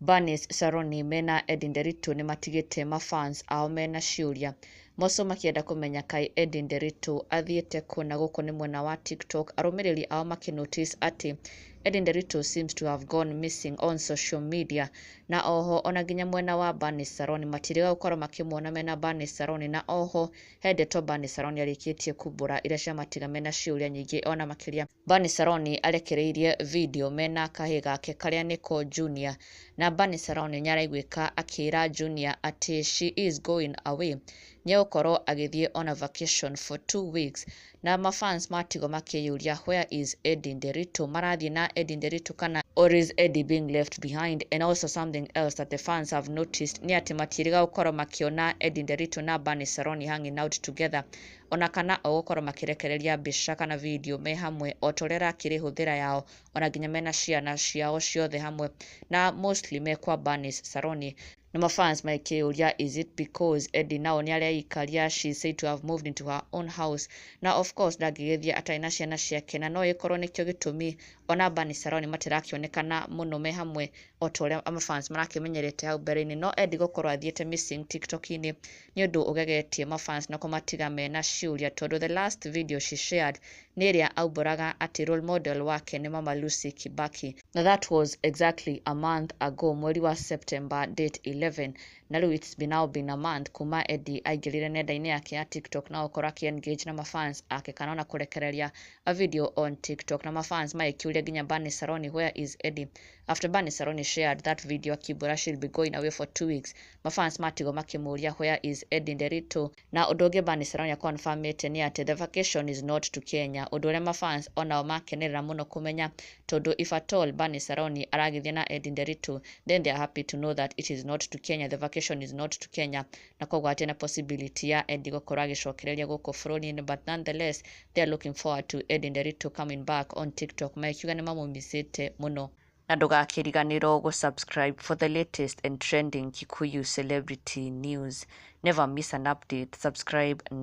Bernice, Saroni mena Ndeto ni matigite mafans ao mena ciuria moso makienda kumenya kai Ndeto athiete kuna guku ni mwena wa TikTok. Arumiriri ao makinotice ati Ndeto seems to have gone missing on social media, na oho ona nginya mwena wa Bernice Saroni matiriga gukorwo makimwona mena Bernice Saroni, na oho Ndeto Bernice Saroni arikitie Kumbûra iria cia matiga mena ciuria nyingi ona makiria. Bernice Saroni arekereirie video mena kahi gake karia niko Junior, na Bernice Saroni nyaraiguika akira Junior ati she is going away, nyegukorwo agithie on a vacation for 2 weeks. Na mafans matigo makiyuria where is Ndeto, marathie na Ndeto kana or is Eddie being left behind. And also something else that the fans have noticed ni ati matiriga gukorwo makiona Ndeto na Bernice Saroni hanging out together, ona kana ogukorwo makirekereria mbica kana video me hamwe otorera akiri huthira yao, ona nginya mena ciana ciao ciothe hamwe, na mostly me kwa Bernice Saroni. Na mafans makiyuria is it because Eddie now ni areikaria, she said to have moved into her own house, na of course ndangigithia ataina ciana ciake, na no ikorwo nikio gitumi ona Bernice Saroni matirakionekana muno me hamwe otoria amafans marakimenyerete hau mbere-ini. No Eddie gukorwo athiete missing TikTok-ini ni undu ugegetie mafans na kumatiga mena ciuria, tondu the last video she shared ni iria auburaga ati role model wake ni Mama Lucy Kibaki, na that was exactly a month ago, mweri wa September date 11. Na riu it's now been a month kuma Eddie aingirire nenda-ini yake ya TikTok na okora engage na mafans ake kana ona kurekereria a video on TikTok, na mafans maikiuria nginya Bernice Saroni where is Eddie. After Bernice Saroni shared that video akibura she'll be going away for 2 weeks, mafans matigo makimuria where is Ndeto, na undu ungi Bernice Saroni confirmete ni ati the vacation is not to Kenya, undu uria mafans onao makenerera muno kumenya, tondu if at all Bernice Saroni aragithie na Ndeto then they are happy to know that it is not to Kenya, the vacation is not to Kenya, na koguo ati na possibility ya Eddie gukorwo agicokereria guku bururi-ini, but nonetheless they are looking forward to Ndeto coming back on TikTok, maikiuga ni mamumisite muno. Na ndugakiriganirwo gusubscribe for the latest and trending Kikuyu celebrity news. Never miss an update. Subscribe now.